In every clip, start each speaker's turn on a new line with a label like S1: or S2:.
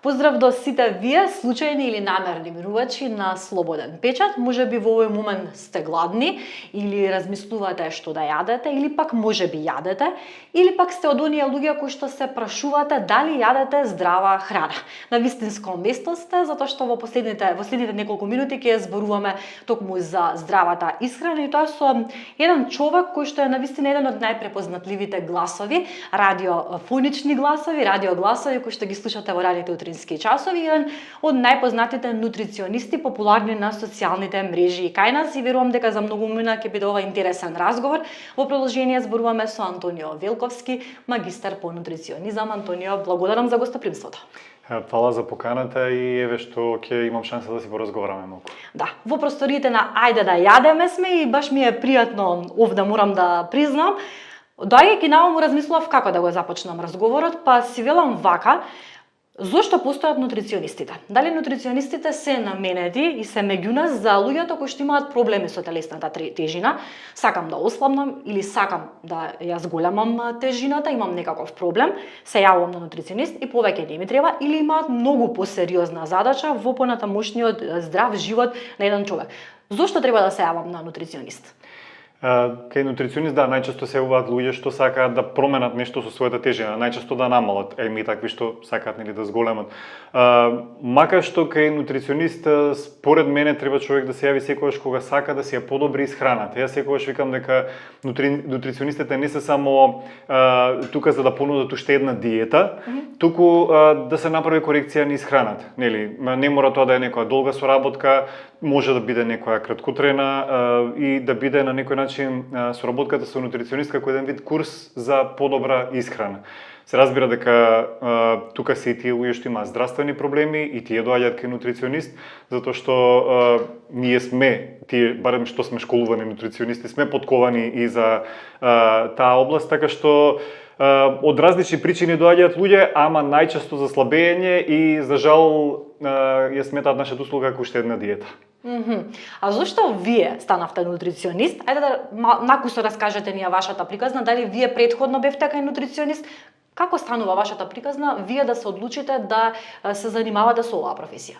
S1: Поздрав до сите вие, случајни или намерни мирувачи на Слободен печат. Можеби во овој момент сте гладни или размислувате што да јадете, или пак можеби јадете, или пак сте од оние луѓе кои што се прашувате дали јадете здрава храна. На вистинско место сте, затоа што во следните неколку минути ќе зборуваме токму за здравата исхрана, и тоа со еден човек кој што е навистина еден од најпрепознатливите гласови, радиофонични гласови, радиогласови кои што ги слушате во раните утрински часови, еден од најпознатите нутриционисти, популарни на социјалните мрежи кај нас, и верувам дека за многу мина ќе биде ова интересен разговор. Во продолжение зборуваме со Антонио Велковски, магистар по нутриционизам. Антонио, благодарам за гостопримството.
S2: Фала за поканата и еве што ќе имам шанса да си поразговараме малку.
S1: Да, во просториите на Ајде да јадеме сме и баш ми е пријатно овде, морам да признам. Доаѓајќи науму размислував како да го започнам разговорот, па си велам вака: зошто постојат нутриционистите? Дали нутриционистите се наменети и се меѓу нас за луѓето кои што имаат проблеми со телесната тежина? Сакам да ослабнам или сакам да ја зголемам тежината, имам некаков проблем, се јавувам на нутриционист и повеќе не ми треба, или имаат многу посериозна задача во понатамошниот здрав живот на еден човек. Зошто треба да се јавам на нутриционист?
S2: Кај нутриционист, да, најчесто се јавуваат луѓе што сакаат да променат нешто со својата тежина, најчесто да намалат, и такви што сакаат нели да зголемат. Макар што кај нутриционист, според мене, треба човек да се јави секогаш кога сака да си ја подобри исхраната. Јас секогаш викам дека нутриционистите не се само тука за да понудат уште една диета, туку да се направи корекција на исхраната. Нели, не мора тоа да е некоја долга соработка, може да биде некоја краткотрена и да биде на некој начин соработката со нутриционист како еден вид курс за подобра исхрана. Се разбира дека тука се и тие луѓе што имаат здравствени проблеми и тие доаѓаат кај нутриционист, затоа што ние сме, тие барем што сме школувани нутриционисти, сме подковани и за таа област, така што од различни причини доаѓаат луѓе, ама најчесто за слабење и за жал ја сметаат нашата услуга како уште една диета.
S1: А зошто вие станавте нутриционист? Ајде да накусо раскажете ни вашата приказна, дали вие претходно бевте кај нутриционист? Како станува вашата приказна вие да се одлучите да се занимавате со оваа професија?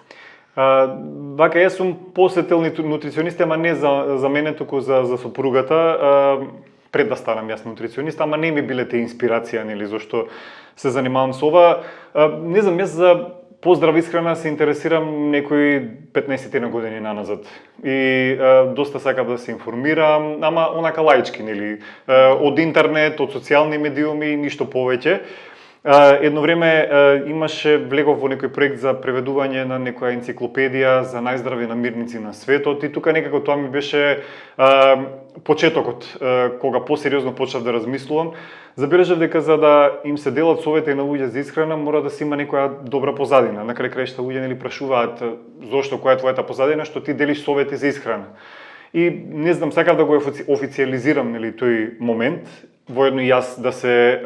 S2: Вака, јас сум посетил нутриционист, ама не за мене, туку за сопругата, пред да станам јас нутриционист, ама не ми биле те инспирација, нели, зашто се занимавам со ова. Не знам, јас за поздрава исхрана се интересирам некои 15 на години наназад. И доста сакам да се информирам, ама онака лаички, нели, од интернет, од социјални медиуми, ништо повеќе. Едно време влегов во некој проект за преведување на некоја енциклопедија за најздрави намирници на светот, и тука некако тоа ми беше почетокот, кога посериозно почнав да размислувам. Забележав дека за да им се делат совети на луѓе за исхрана, мора да се има некоја добра позадина. На крај краишта луѓе нели прашуваат зошто, која е твојата позадина што ти делиш совети за исхрана. И не знам, сакав да го официализирам нели тој момент, воедно и јас да се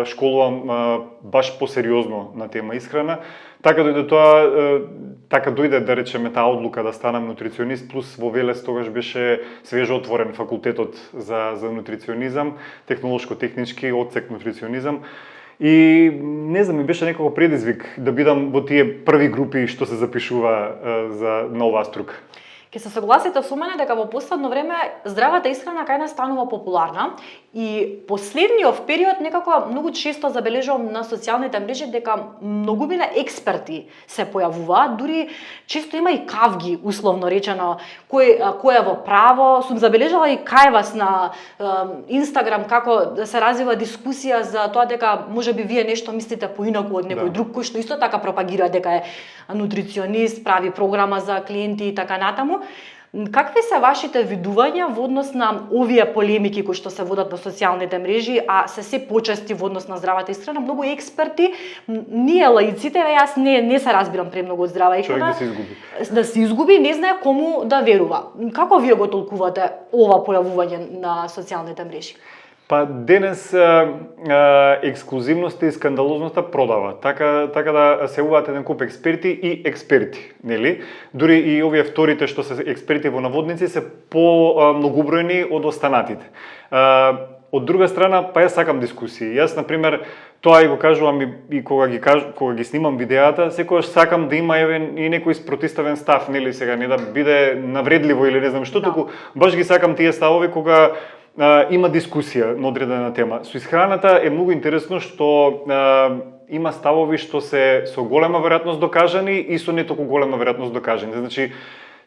S2: школувам баш посериозно на тема исхрана. Така дојде да речеме таа одлука да станам нутриционист, плюс во Велес тогаш беше свежо отворен факултетот за нутриционизам, технолошко-технички одсек нутриционизам. И не знам, ми беше некако предизвик да бидам во тие први групи што се запишува на оваа струка.
S1: Ке се согласите со мене дека во последно време здравата исхрана кај нас станува популарна, и последниот период некако многу често забележувам на социјалните мрежи дека многумина експерти се појавуваат, дури често има и кавги, условно речено, кој е во право. Сум забележала и кај вас на Инстаграм како се развива дискусија за тоа дека можеби вие нешто мислите поинаку од некој друг кој што исто така пропагира дека е нутриционист, прави програма за клиенти и така натаму. Какви се вашите видувања во однос на овие полемики кои што се водат на социјалните мрежи, а се почести во однос на здравата исхрана? Многу експерти, ние лаиците, јас не се разбирам премногу од здрава исхрана.
S2: Човек
S1: да се изгуби, не знае кому да верува. Како вие го толкувате ова појавување на социјалните мрежи?
S2: Па денес ексклузивноста и скандалозноста продава. Така да се јавуваат еден куп експерти и експерти, нели? Дури и овие вторите што се експерти во наводници се по многобројни од останатите. Од друга страна, па јас сакам дискусии. Јас, например, тоа и го кажувам и кога ги снимам видеата, секогаш сакам да има и некој спротиставен став, нели сега, не да биде навредливо или не знам што, туку баш ги сакам тие ставови кога има дискусија на одредена тема. Со исхраната е многу интересно што има ставови што се со голема веројатност докажани и со не толку голема веројатност докажани. Значи,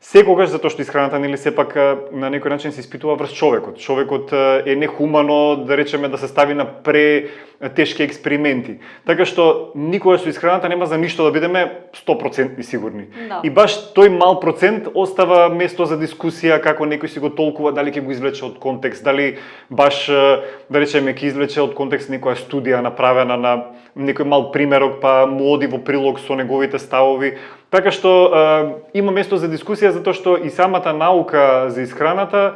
S2: секогаш, затоа што исхраната нели сепак на некој начин се испитува врз човекот. Човекот е нехумано, да речеме, да се стави на тешки експерименти. Така што никогаш со исхраната нема за ништо да бидеме 100% сигурни.
S1: Да.
S2: И баш тој мал процент остава место за дискусија, како некој си го толкува, дали ќе го извлече од контекст, дали баш, да речеме, ќе извлече од контекст некоја студија направена на некој мал примерок, па му оди во прилог со неговите ставови. Така што има место за дискусија, затоа што и самата наука за исхраната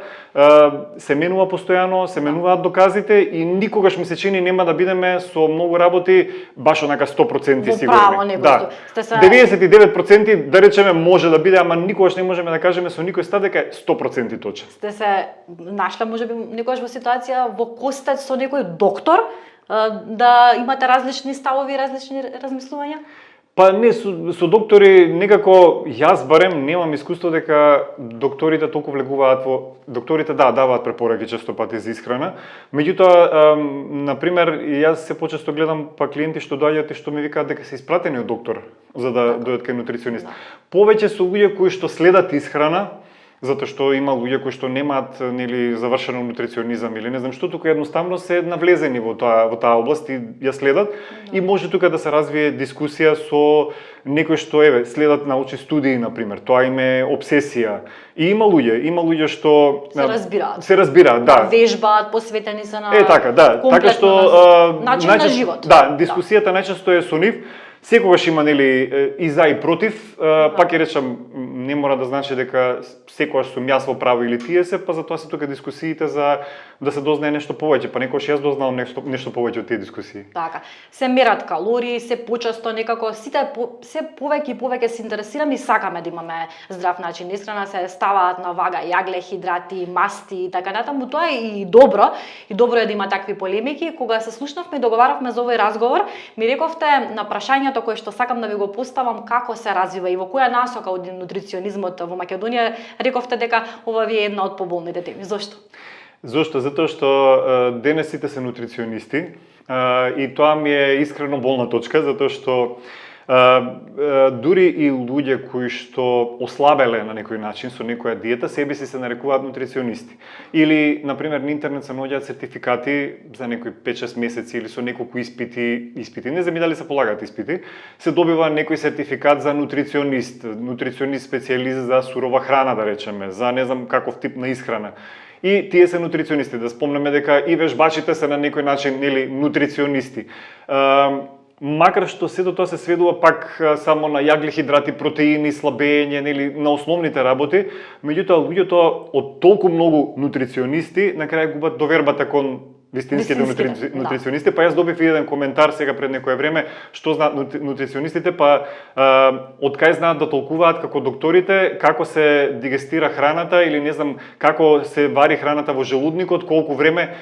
S2: се менува постојано, се менуваат доказите и никогаш ми се чини нема да бидеме со многу работи баш онака 100% сигурни.
S1: Право,
S2: Да. 99% да речеме може да биде, ама никогаш не можеме да кажеме со никој став дека е 100% точен.
S1: Сте се нашла можеби некогаш во ситуација во костет со некој доктор да имате различни ставови и различни размислувања?
S2: Па не, со доктори некако, јас барем немам искуство дека докторите толку влегуваат во... Докторите даваат препораки често пати за исхрана, меѓутоа, например, јас се почесто гледам па клиенти што доаѓаат и што ми викаат дека се испратени од доктор за да дојдат кај нутриционист. Повеќе се луѓе кои што следат исхрана, затоа што има луѓе кои што немаат нели завршено нутриционизам или не знам што, туку едноставно се навлезени во таа област и ја следат и може тука да се развие дискусија со некој што следат научни студии на пример. Тоа им е обсесија. И има луѓе што се разбираат, да.
S1: Вежбаат, посветени се на
S2: така, да. Така што
S1: начин на живот.
S2: Да, дискусијата најчесто е со нив. Секогаш има нели и за и против, пак ќе речам, не мора да значи дека секогаш сум јас во право или тие се, па затоа се тука дискусиите за да се дознае нешто повеќе, па некогаш јас дознавам нешто повеќе од тие дискусии.
S1: Така. Се мерат калории, се почесто некако сите се повеќе и повеќе се интересираме и сакаме да имаме здрав начин на исхрана, се ставаат на вага јагле, хидрати, масти и така натаму. Тоа е и добро е да има такви полемики. Кога се слушнавме и договаравме за овој разговор, ми рековте на прашањето кое што сакам да ви го поставам како се развива и во која насока од нутриционизмот во Македонија, рековте дека ова ви е една од поболните теми. Зошто?
S2: Зошто? Затоа што денес сите се нутриционисти и тоа ми е искрено болна точка, затоа што дури и луѓе кои што ослабеле на некој начин со некоја диета, себе си се нарекуваат нутриционисти. Или, например, на интернет се наоѓаат сертификати за некои 5-6 месеци или со неколку испити, не знам дали се полагаат испити, се добива некој сертификат за нутриционист специјалист за сурова храна, да речеме, за не знам каков тип на исхрана. И тие се нутриционисти. Да спомнеме дека и вежбачите се на некој начин или нутриционисти. Макар што сето тоа се сведува пак само на јагле, хидрати, протеини, слабење, нели, на основните работи, меѓутоа луѓето од толку многу нутриционисти на крај губат довербата кон вистинските нутриционисти, па јас добив еден коментар сега пред некое време, што знаат нутриционистите, па од кај знаат да толкуваат како докторите, како се дигестира храната или не знам како се вари храната во желудникот, колку време.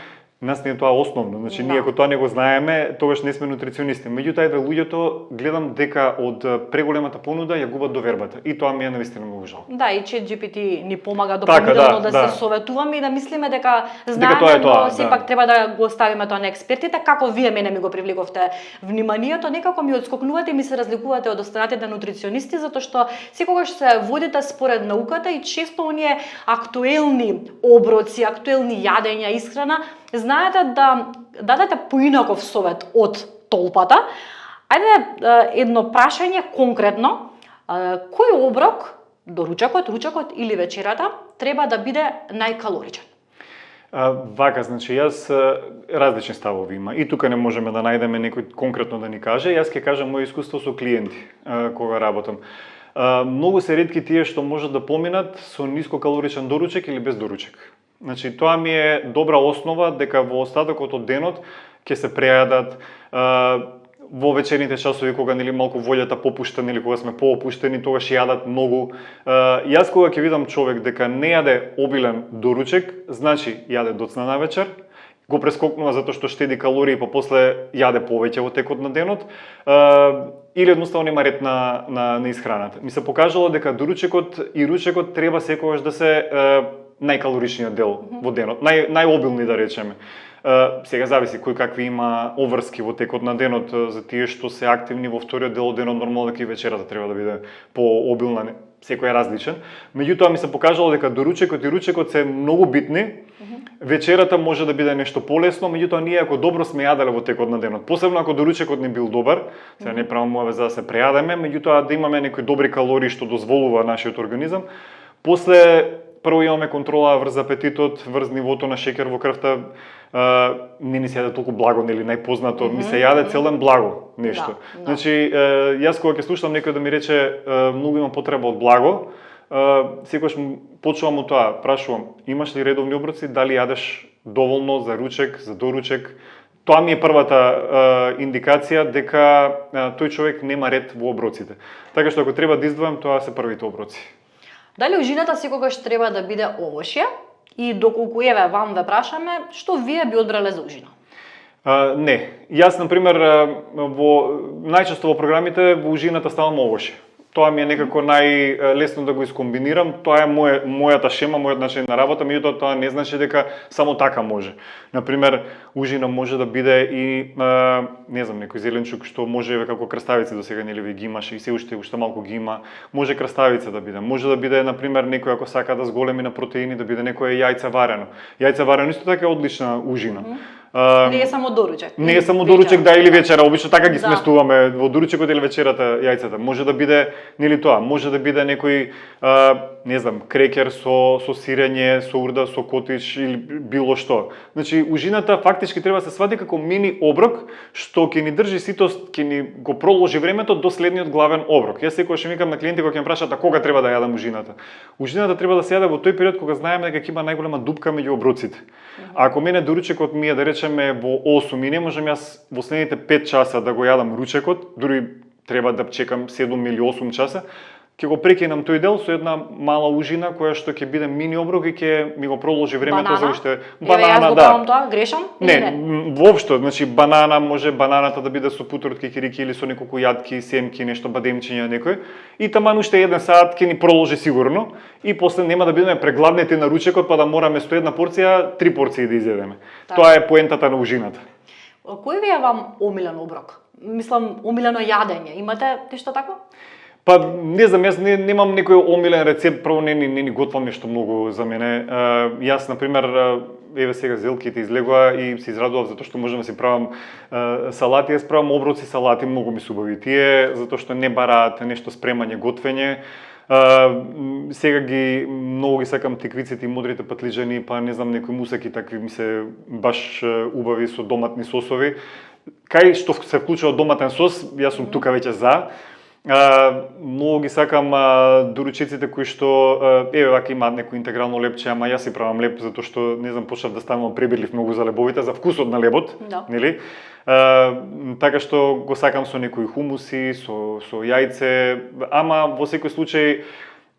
S2: Нас не е тоа основно, значи ние ако тоа не го знаеме, тогаш не сме нутриционисти. Меѓутоа луѓето гледам дека од преголемата понуда ја губат довербата и тоа ми е навистина многу жал.
S1: Да, и ChatGPT ни помага дополнително да се советуваме и да мислиме дека знаеме, но сепак треба да го оставиме тоа на експертите. Како вие мене ми го привлековте вниманието, некако ми отскокнувате и ми се разликувате од останатите нутриционисти, затоа што секогаш се водите според науката и често оние актуелни оброци, актуелни јадења, исхрана, знаете да дадете поинаков совет од толпата. Ајде едно прашање конкретно. Кој оброк, ручекот или вечерата треба да биде најкалоричен?
S2: Вака, значи јас различни ставови има и тука не можеме да најдеме некој конкретно да ни каже. Јас ќе кажам моје искуство со клиенти кога работам. Многу се ретки тие што можат да поминат со нискокалоричен доручек или без доручек. Значи, тоа ми е добра основа дека во остатокот од денот ќе се прејадат во вечерните часови кога нели малку волјата попушта или кога сме поопуштени, тогаш јадат многу. Јас кога ќе видам човек дека не јаде обилен доручек, значи јаде доцна навечер, го прескокнува затоа што штеди калории, па после јаде повеќе во текот на денот, или едноставно нема ред на исхраната. Ми се покажало дека доручекот и ручекот треба секогаш да се најкалоричниот дел во денот, најобилни да речеме. Сега зависи кој какви има обврски во текот на денот, за тие што се активни во вториот дел од денот, нормално дека и вечерата треба да биде пообилна, секој е различен. Меѓутоа ми се покажало дека доручекот и ручекот се многу битни. Вечерата може да биде нешто полесно, меѓутоа ние ако добро сме јаделе во текот на денот, посебно ако доручекот не бил добар, сега не правам мова за да се прејадеме, меѓутоа да имаме некои добри калории што дозволува нашиот организам. После прво имаме контрола врз апетитот, врз нивото на шеќер во крвта, не ни се јаде толку благо, нели најпознато, ми се јаде цел ден благо нешто.
S1: Да.
S2: Значи, јас кога ќе слушам некој да ми рече многу имам потреба од благо, секогаш почувам од тоа, прашувам, имаш ли редовни оброци, дали јадеш доволно за ручек, за доручек? Тоа ми е првата индикација дека тој човек нема ред во оброците. Така што ако треба да издвојам, тоа се првите оброци.
S1: Дали ужината секогаш треба да биде овошје? И доколку вам ве прашаме, што вие би одбрале за ужина?
S2: Не. Јас, например, најчесто во програмите во ужината ставам овошје. Тоа ми е некако најлесно да го искомбинирам. Тоа е мојата шема, мојот начин на работа, меѓутоа тоа не значи дека само така може. Например, ужина може да биде и не знам, некој зеленчук што може како краставици досега нели ви ги имаше и се уште малку ги има. Може краставица да биде. Може да биде например некој ако сака да зголеми на протеини да биде некое јајце варено. Јајце варено исто така е одлична ужина.
S1: Не е само доручек.
S2: Не е само доручек, да, или вечера, обично така ги сместуваме во доручекот или вечерата јајцата. Може да биде нели тоа, може да биде некој не знам, крекер со сирење, со урда, со котич или било што. Значи ужината фактички треба да се свати како мини оброк што ќе ни држи ситост, ќе ни го проложи времето до следниот главен оброк. Јас секогаш викам на клиенти кога ќе ме прашаат кога треба да јадам ужината. Ужината треба да се јаде во тој период кога знаеме дека ќе има најголема дупка меѓу оброците. А ако мене доручекот ми е да речеме во 8 и не можам јас во следните 5 часа да го јадам ручекот, дури треба да чекам 7 или 8 часа, ќе го прекинам тој дел со една мала ужина која што ќе биде мини оброк и ќе ми го проложи времето за уште
S1: банана, јас го правам тоа, грешам?
S2: Не, воопшто, значи банана може бананата да биде со путер од кикирики или со неколку јатки, семки, нешто бадемчиња некој. И таман уште 1 сат ќе ни проложи сигурно и после нема да бидеме прегладнети на ручекот па да мораме со една порција 3 порции да изедеме. Тоа е поентата на ужината.
S1: Кој ви е вам омилен оброк? Мислам, омилено јадење. Имате нешто такво?
S2: Па не знам, јас немам некој омилен рецепт, прво не ни готвам нешто многу за мене. Јас на пример еве сега зелките излегоа и се израдував затоа што можам да си правам салати, јас правам оброци салати, многу ми се убави тие, затоа што не бараат нешто спремање, готвење. Сега многу ги сакам тиквиците и модрите патлиџани, па не знам некои мусаки такви ми се баш убави со доматни сосови. Кај што се вклучува доматен сос, јас сум тука веќе за. Многу ги сакам доручеците кои што еве вака имаат некој интегрално лепче, ама јас си правам леп затоа што не знам почнав да станувам пребирлив многу за лебовите, за вкусот на лебот, нели? Така што го сакам со некои хумуси, со јајце, ама во секој случај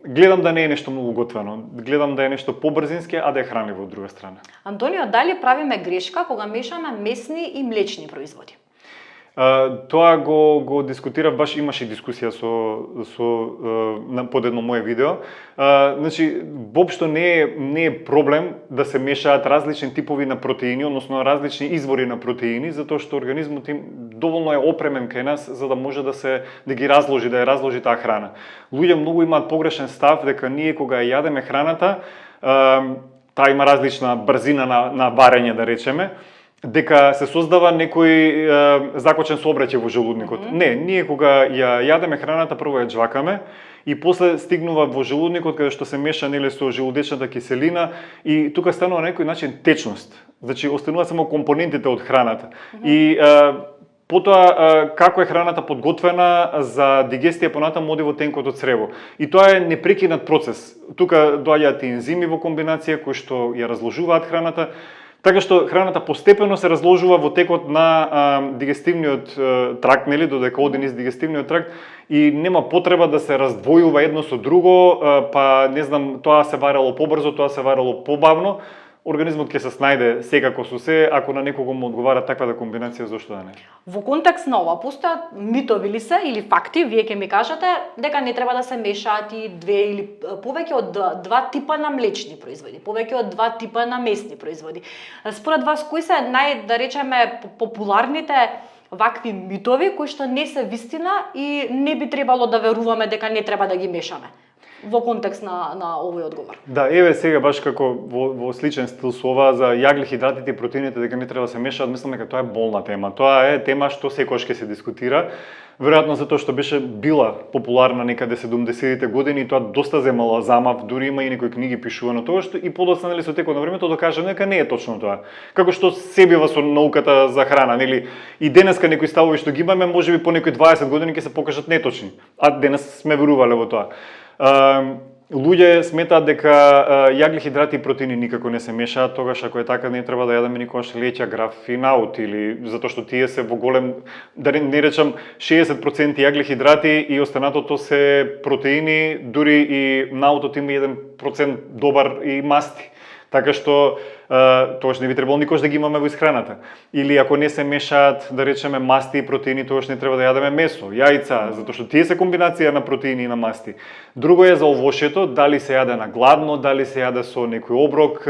S2: гледам да не е нешто многу готвено. Гледам да е нешто побрзински, а да е хранливо од друга страна.
S1: Антонио, дали правиме грешка кога мешаме месни и млечни производи?
S2: Тоа го дискутирав, баш имаше дискусија под едно мое видео. Значи, воопшто не е проблем да се мешаат различни типови на протеини, односно различни извори на протеини, затоа што организмот им доволно е опремен кај нас за да може да ги разложи, да ја разложи таа храна. Луѓе многу имаат погрешен став дека ние кога ја јадеме храната, таа има различна брзина на варење, да речеме, дека се создава некој закочен сообраќај во желудникот. Не, ние кога ја јадеме храната, прво ја џвакаме и после стигнува во желудникот каде што се меша нели со желудечната киселина и тука станува на некој начин течност. Значи остануваат само компонентите од храната. И потоа како е храната подготвена за дигестија понатаму оди во тенкото црево. И тоа е непрекинат процес. Тука доаѓаат ензими во комбинација кои што ја разложуваат храната. Така што храната постепено се разложува во текот на дигестивниот тракт, нели, додека оди низ дигестивниот тракт и нема потреба да се раздвојува едно со друго, па не знам, тоа се варело побрзо, тоа се варело побавно. организмот ќе се снајде секако со се, ако на некого му одговара таква комбинација, зошто да не?
S1: Во контекст на ова, постојат митови ли се или факти, вие ќе ми кажете, дека не треба да се мешаат и две или повеќе од два типа на млечни производи, повеќе од два типа на месни производи. Според вас, кои се да речеме, популарните вакви митови кои што не се вистина и не би требало да веруваме дека не треба да ги мешаме? Во контекст на овој одговор.
S2: Да, еве сега баш како во сличен стил со ова за јаглихидратите и протеините дека не треба да се мешаат, мислам дека тоа е болна тема. Тоа е тема што секогаш ќе се дискутира. Веројатно затоа што беше била популарна некаде 70-тите години и тоа доста земала замав, дури има и некои книги пишувано тоа што и подоцна нели со текот на времето докажа дека не е точно тоа. Како што се бива со науката за храна, нели и денеска некои ставови што ги имаме, можеби по некои 20 години ќе се покажат неточни. А денес сме верувале во тоа. Луѓе сметаат дека јаглихидрати и протеини никако не се мешаат, тогаш ако е така не треба да јадеме никогаш леќа, граф и наут или затоа што тие се во голем, да не речам 60% јаглихидрати и останатото се протеини, дури и наутот има 1% добар и масти. Така што тогаш не би требало никош да ги имаме во исхраната. Или ако не се мешаат, да речеме, масти и протеини, тогаш не треба да јадеме месо, јајца, затоа што тие се комбинација на протеини и на масти. Друго е за овошјето, дали се јаде на гладно, дали се јаде со некој оброк,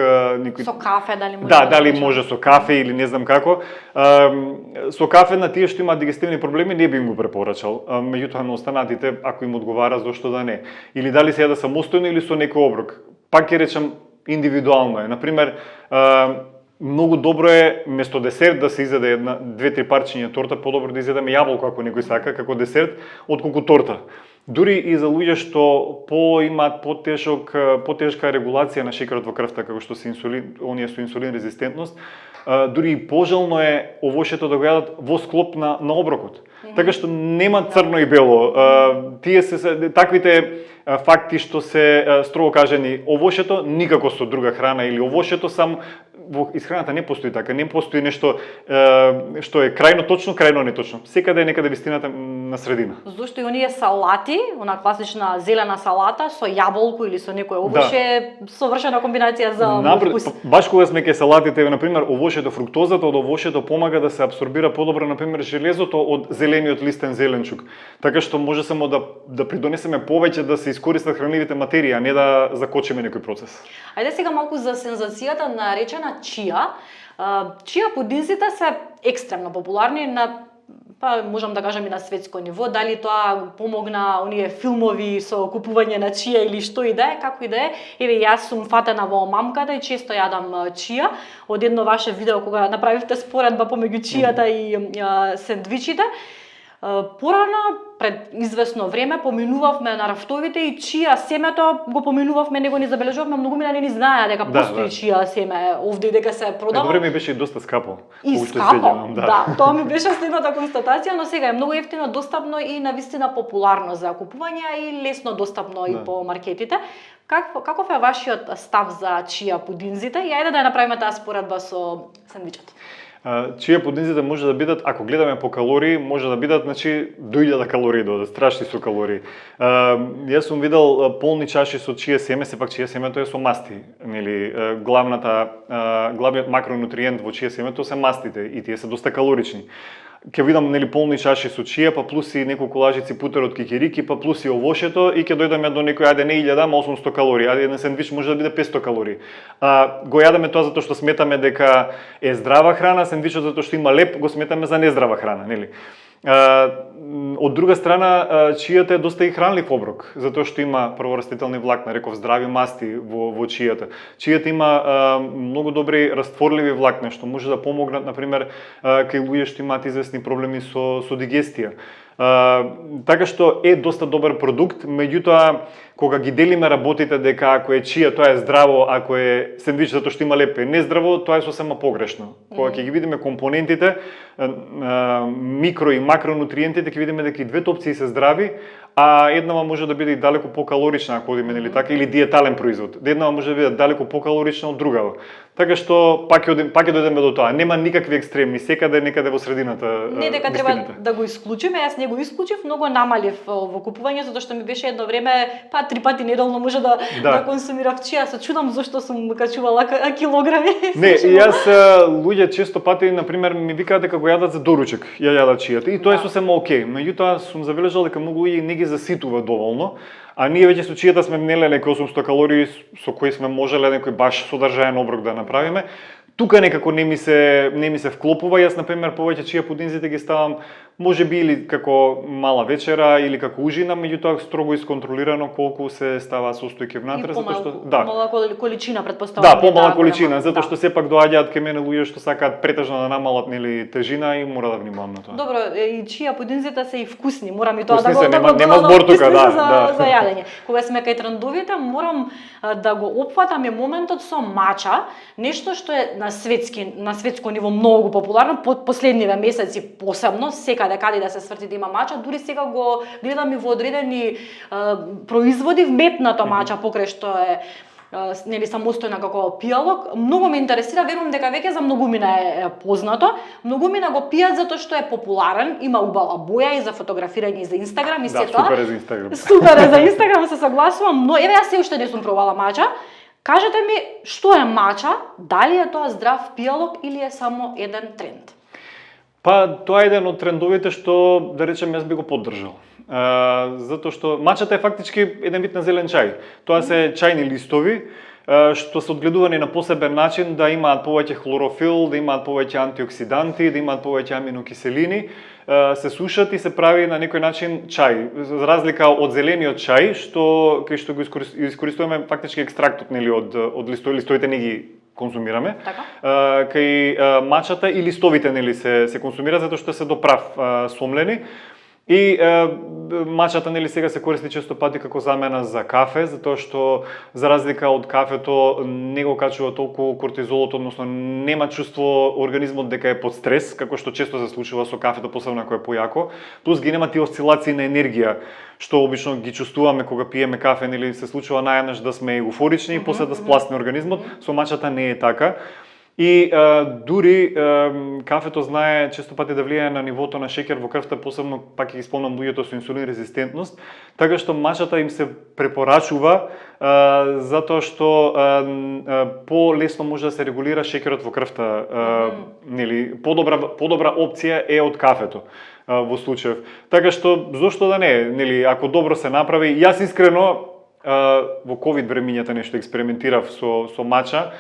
S1: со кафе, дали може?
S2: Да, дали може со кафе или не знам како. Со кафе на тие што имаат дигестивни проблеми не би им го препорачал. Меѓутоа на останатите, ако им одговара, зошто да не. Или дали се јаде самостојно или со некој оброк. Пак ќе речам индивидуално е. Например, многу добро е место десерт да се изеде една 2-3 парчиња торта, подобро да изедеме јаболко ако некој сака како десерт, отколку торта. Дури и за луѓе што имаат потешка регулација на шеќерот во крвта, како што се оние со инсулин резистентност, дури и пожелно е овошјето да го јадат во склоп на оброкот. Така што нема црно и бело. Тие се таквите факти што се строго кажани, овошјето никако со друга храна или овошјето само во исхраната не постои така, не постои нешто што е крајно точно, крајно неточно. Секаде е некаде вистината на средина.
S1: Зошто и оние салати, она класична зелена салата со јаболко или со некој овоше е совршена комбинација за вкус.
S2: Баш кога сме кај салатите, например, овошјето, фруктозата од овошјето помага да се апсорбира подобро, например, железото од зелениот листен зеленчук. Така што може само да придонесеме повеќе да се искористат хранливите материи, а не да закочиме некој процес.
S1: Ајде сега малку за сензацијата наречена чија. Чија пудинзите се екстремно популарни можам да кажам и на светско ниво, дали тоа помогна оние филмови со купување на чија или што и да е, како и да е. Еве јас сум фатена во мамката и често јадам чија. Од едно ваше видео кога направивте споредба помеѓу чијата и сендвичите, порано пред известно време поминувавме на рафтовите и чија семето го поминувавме, него не забележувавме, многу мина не знаеа дека постои чија семе овде и дека се продава.
S2: Едно време беше и доста скапо.
S1: И скапо, да, тоа ми беше следната констатација, но сега е многу ефтино, достапно и навистина популарно за купување и лесно достапно и по маркетите. Каков е вашиот став за чија пудинзите? И ајде да ја направиме таа споредба со сендвичот.
S2: Чија пудинзите може да бидат, ако гледаме по калории, може да бидат, значи, до 1000 калории да страшни со калории. Јас сум видел полни чаши со чија семе, сепак чија семето е со масти, нели, главниот макронутриент во чија семето се мастите и тие се доста калорични. Ќе видам, нели, полни чаши со чија, па плюс и неколку лажици путер од кикирики, па плюс и овошјето и ќе дојдеме до некој, ајде не 1000, ама 800 калории, ајде еден сендвич може да биде 500 калории. Го јадеме тоа затоа што сметаме дека е здрава храна, сендвичот затоа што има леп го сметаме за нездрава храна, нели? Од друга страна, чијата е доста и хранлив оброк, затоа што има прворастителни влакна, реков здрави масти во чијата. Чијата има многу добри растворливи влакна што може да помогнат, например, кај луѓе што имаат известни проблеми со дигестија. Така што е доста добар продукт, меѓутоа кога ги делиме работите дека ако е чија тоа е здраво, ако е сендвич затоа што има леп е нездраво, тоа е сосема погрешно. Кога ќе ги видиме компонентите, микро и макронутриентите, ќе видиме дека и двете опции се здрави, а еднава може да биде и далеку покалорична ако одиме нели така, или диетален производ. Еднава може да биде далеку покалорична од другава. Така што пак ќе дојдеме до тоа. Нема никакви екстремни, секаде некаде во средината.
S1: Не дека треба да го исклучиме, јас не го исклучив, многу намалив во купување затоа што ми беше едно време 3 пати неделно може да консумирав чија, се чудам зошто сум качувала килограми.
S2: Не, јас луѓе често пати на пример ми викаат дека го јадат за доручек, ја јадат чијата и тоа е сосема окей. Меѓутоа сум забележал дека многу луѓе не ги заситува доволно. А ние веќе со чијата сме мнеле некои 800 калории со кои сме можеле некој баш содржаен оброк да направиме. Тука некако не ми се вклопува. Јас на пример повеќе чија пудинзите ги ставам можеби или како мала вечера или како ужина, меѓутоа строго исконтролирано колку се става состојки внатре, затоа што
S1: помала количина претпоставувам.
S2: Да, помала количина, затоа што сепак доаѓаат кај мене луѓе што сакаат претежно да намалат нели тежина и мора да внимавам на тоа.
S1: Добро, и чија пудинзите се и вкусни, морам и тоа
S2: нема збор тука,
S1: за јадење. Кога сме кај трендовите, морам да го опфатам моментот со мача, нешто што е на светско ниво многу популарно, последниве месеци посебно, секаде каде да се сврти да има мача, дури сега го гледам и во одредени производи вметната мача покрај што е нели самостојна како пијалок. Многу ме интересира, верувам дека веќе за многумина е познато. Многумина го пијат затоа што е популарен, има убава боја и за фотографирање и за Инстаграм и се тоа.
S2: Супер е за Инстаграм.
S1: Супер е за Инстаграм, се согласувам, но еве јас се уште не сум пробала мача. Кажете ми, што е мача? Дали е тоа здрав пијалок или е само еден тренд?
S2: Па, тоа е еден од трендовите што, да речем, јас би го поддржал. Затоа што мачата е фактички еден вид на зелен чај. Тоа се чајни листови, што се одгледувани на посебен начин да имаат повеќе хлорофил, да имаат повеќе антиоксиданти, да имаат повеќе аминокиселини, се сушат и се прави на некој начин чај. За разлика од зелениот чај, кај што го искористуваме фактички екстрактот нели од листовите не ги консумираме.
S1: Така?
S2: Кај мачата и листовите нели се консумира затоа што се до прав сомлени. И мачата нели сега се користи често пати како замена за кафе, затоа што за разлика од кафето не го качува толку кортизолот, односно нема чувство организмот дека е под стрес, како што често се случува со кафето, посебно ако е појако. Плюс ги нема тие осцилации на енергија што обично ги чувствуваме кога пиеме кафе, нели се случува најнаш да сме еуфорични и после да спласне организмот. Со мачата не е така. И дури кафето знае често пати да влијае на нивото на шеќер во крвта, посебно пак ги спомнам луѓето со инсулин резистентност, така што мачата им се препорачува затоа што по-лесно може да се регулира шеќерот во крвта. Нели, подобра опција е од кафето во случаев. Така што зошто да не, нели, ако добро се направи, јас искрено во ковид времињата нешто експериментирав со мача.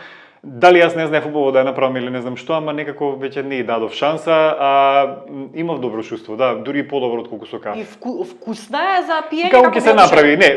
S2: Дали јас не знаев убаво да ја направам или не знам што, ама некако веќе не ја дадов шанса, а имав добро чувство, да, дури и подобро отколку со кафе.
S1: И вкусна е за пиење?
S2: Како ќе се направи? Не,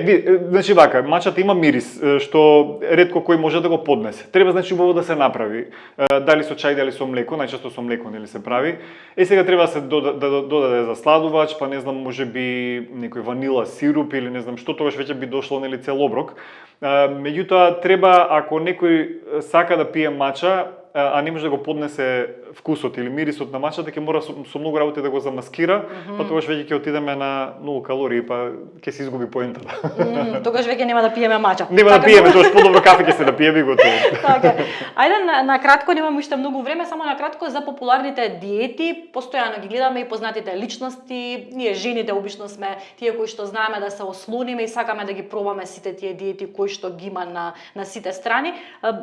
S2: значи вака, мачата има мирис што ретко кој може да го поднесе. Треба значи убаво да се направи. Дали со чај, дали со млеко, најчесто со млеко нели се прави. Сега треба да се додаде засладувач, па не знам, можеби некој ванила сируп или не знам што, тогаш веќе би дошло нели цел оброк. Меѓутоа треба, ако некој сака да пие мача, а не може да го поднесе вкусот или мирисот на мачата, ќе мора со многу работи да го замаскира, па тогаш веќе ќе отидеме на многу калории, па ќе се изгуби поентата.
S1: Тогаш веќе нема да пиеме мача.
S2: Нема да пиеме, тоа подобро кафе ќе се да пиеме готово.
S1: Така. Ајде на кратко, немам уште многу време, само на кратко за популарните диети. Постојано ги гледаме и познатите личности. Ние жените обично сме тие кои што знаеме да се ослониме и сакаме да ги пробаме сите тие диети кои што ги има на сите страни.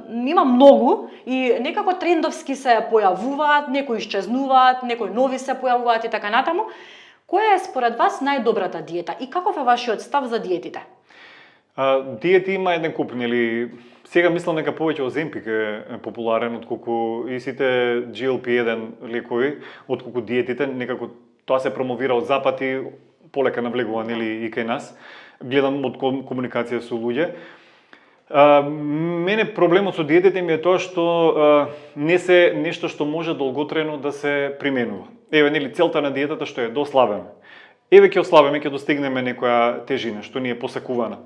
S1: Има многу и некако трендовски се појавуваат, некои исчезнуваат, некои нови се појавуваат и така натаму. Која е според вас најдобрата диета и каков е вашиот став за диетите?
S2: Диети има еден куп, нели, сега мислам дека повеќе Оземпик е популарен отколку и сите GLP-1 лекови, отколку диетите, некако тоа се промовира од запад и полека навлегува нели и кај нас. Гледам од комуникација со луѓе. Мене проблемот со диетите ми е тоа што не се нешто што може долготрајно да се применува. Еве нели целта на диетата што е да ослабеме. Еве ќе ослабеме, ќе достигнеме некоја тежина што ни е посакувана.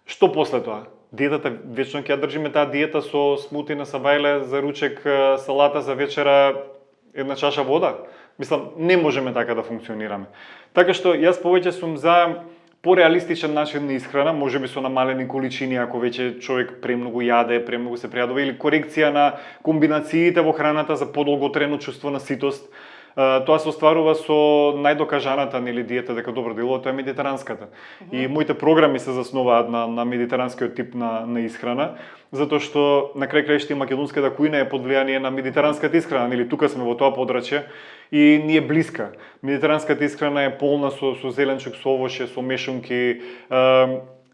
S2: Што после тоа? Диетата вечно ќе ја држиме таа диета со смути на сабајле за ручек, салата за вечера, една чаша вода? Мислам, не можеме така да функционираме. Така што јас повеќе сум за пореалистичен начин на исхрана, можеби со намалени количини ако веќе човек премногу јаде, премногу се прејадува, или корекција на комбинациите во храната за подолготрено чувство на ситост. Тоа се остварува со најдокажаната диета дека добро делува, тоа е медитеранската. И моите програми се заснуваат на медитеранскиот тип на исхрана, затоа што на крај краишта македонската кујна е под влијание на медитеранската исхрана, тука сме во тоа подрачје и ни е блиска. Медитеранската исхрана е полна со зеленчук, со овоше, со мешунки,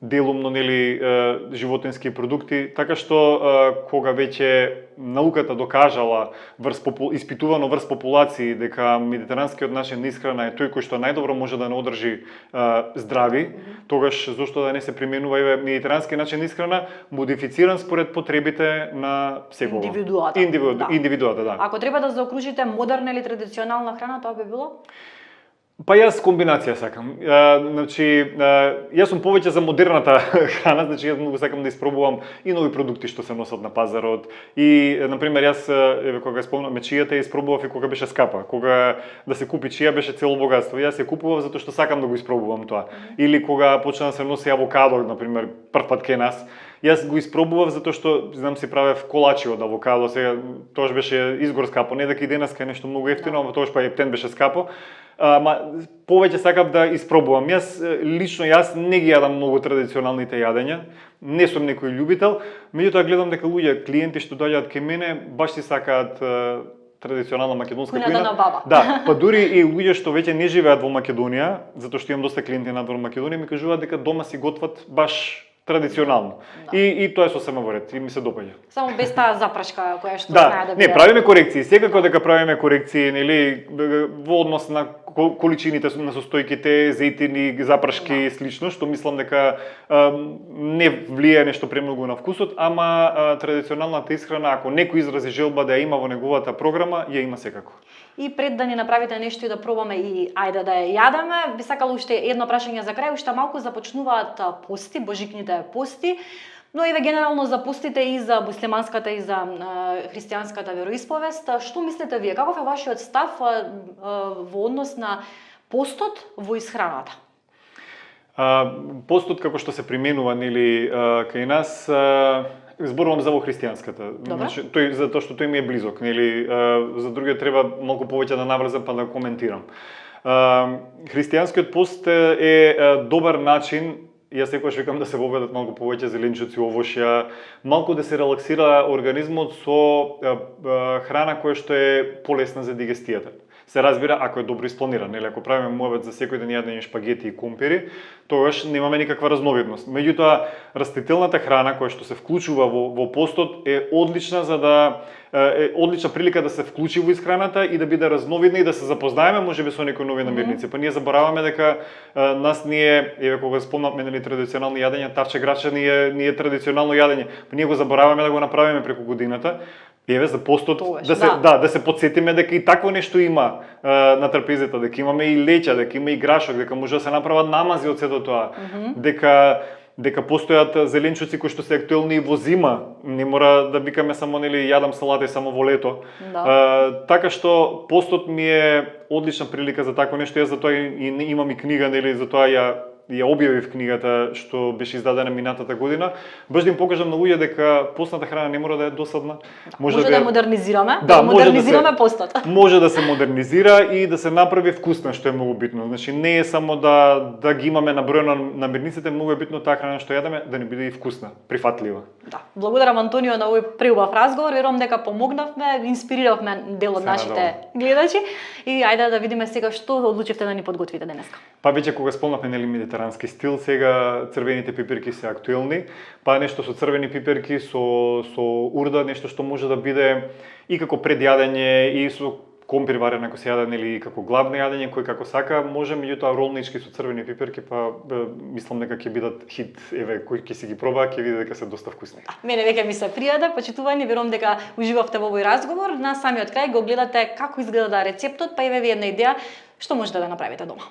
S2: делумно животински продукти, така што кога веќе науката докажала испитувано врз популации дека медитеранскиот начин на исхрана е тој кој што најдобро може да не одржи здрави, тогаш зошто да не се применува и медитерански начин на исхрана, модифициран според потребите на секого. Индивидуата, да.
S1: Ако треба да заокружите модерна или традиционална храна, тоа би било?
S2: Па јас комбинација сакам. Јас сум повеќе за модерната храна, јас многу сакам да испробувам и нови продукти што се носат на пазарот. И на пример јас кога спомнам чијата испробував и кога беше скапа. Кога да се купи чија беше цело богатство. Јас ја купував затоа што сакам да го испробувам тоа. Или кога почна да се носи авокадо, на пример, прв пат кај нас. Јас го испробував затоа што знам си правев колачи од авокадо. Сега тоаш беше изгор скапо, не дека и денеска е нешто многу ефтино, ама тоаш па ептен беше скапо. Повеќе сакав да испробувам. Лично не ги јадам многу традиционалните јадења, не сум некој љубител, меѓутоа гледам дека луѓе, клиенти што доаѓаат кај мене, баш си сакаат традиционална македонска кујна.
S1: На баба.
S2: Да, па дури и луѓе што веќе не живеат во Македонија, затоа што имам доста клиенти надвор Македонија, ми кажуваат дека дома си готват баш традиционално. Да. И тоа е сосема во ред и ми се допаѓа.
S1: Само без таа запрашка која што знае да биде.
S2: Не, правиме корекции. Секако дека правиме корекции, во однос на количините на состојките, зејтини, запрашки и слично, што мислам дека не влијае нешто премногу на вкусот, ама традиционалната исхрана, ако некој изрази желба да ја има во неговата програма, ја има секако.
S1: И пред да ни направите нешто и да пробаме и ајде да ја јадеме, би сакала уште едно прашање за крај, уште малку започнуваат пости, божикните пости, но еве генерално за постите и за муслиманската и за христијанската вероисповест. Што мислите вие? Каков е вашиот став во однос на постот во исхраната?
S2: Постот како што се применува кај нас, зборувам за во христијанската. Значи, затоа што тој ми е близок, за другиот треба малку повеќе да наврзам па да коментирам. Христијанскиот пост е добар начин. Јас секогаш викам да се воведат малку повеќе зеленчуци, овошја, малку да се релаксира организмот со храна која што е полесна за дигестијата. Се разбира ако е добро испланиран, ако правиме муабет за секој ден јадење шпагети и компири, тогаш немаме никаква разновидност. Меѓутоа, растителната храна која што се вклучува во постот е одлична одлична прилика да се вклучи во исхраната и да биде разновидна и да се запознаеме можеби со некои нови намирници. Па ние забораваме дека нас еве кога спомнавме традиционални јадења, тарче граче ни е традиционално јадење. Па ние го забораваме да го направиме преку годината. Еве за постот да се потсетиме дека и такво нешто има на трапезата, дека имаме и леќа, дека има и грашок, дека може да се направат намази од сето тоа, дека постојат зеленчуци кои што се актуелни и во зима, не мора да викаме само јадам салата само во лето. Да. Така што постот ми е одлична прилика за такво нешто, јас затоа имам и книга, затоа ја објавив книгата што беше издадена минатата година, баш да им покажам на луѓе дека постната храна не мора да е досадна.
S1: Може да ја модернизираме, да модернизираме постот.
S2: Може да се модернизира и да се направи вкусна, што е многу битно. Значи не е само да ги имаме наброено на намирниците, многу е битно таа храна што јадеме да ни биде и вкусна, прифатлива.
S1: Да. Благодарам Антонио на овој преубав разговор, верувам дека помогнавме, инспириравме дел од нашите гледачи и ајде да видиме сега што одлучивте да ни подготвите денеска.
S2: Па веќе кога спомнавме медитерански стил, сега црвените пиперки се актуелни, па нешто со црвени пиперки, со урда, нешто што може да биде и како предјадење и со компир варен ако се јаде или како главно јадење, кој како сака, може, меѓутоа ролнички со црвени пиперки, па мислам дека ќе бидат хит, еве кој ќе си ги проба, ќе види дека се доста вкусни.
S1: Мене веќе ми се пријаде, почитувани, верувам дека уживавте во овој разговор. На самиот крај го гледате како изгледа рецептот, па еве ви една идеја што можете да направите дома.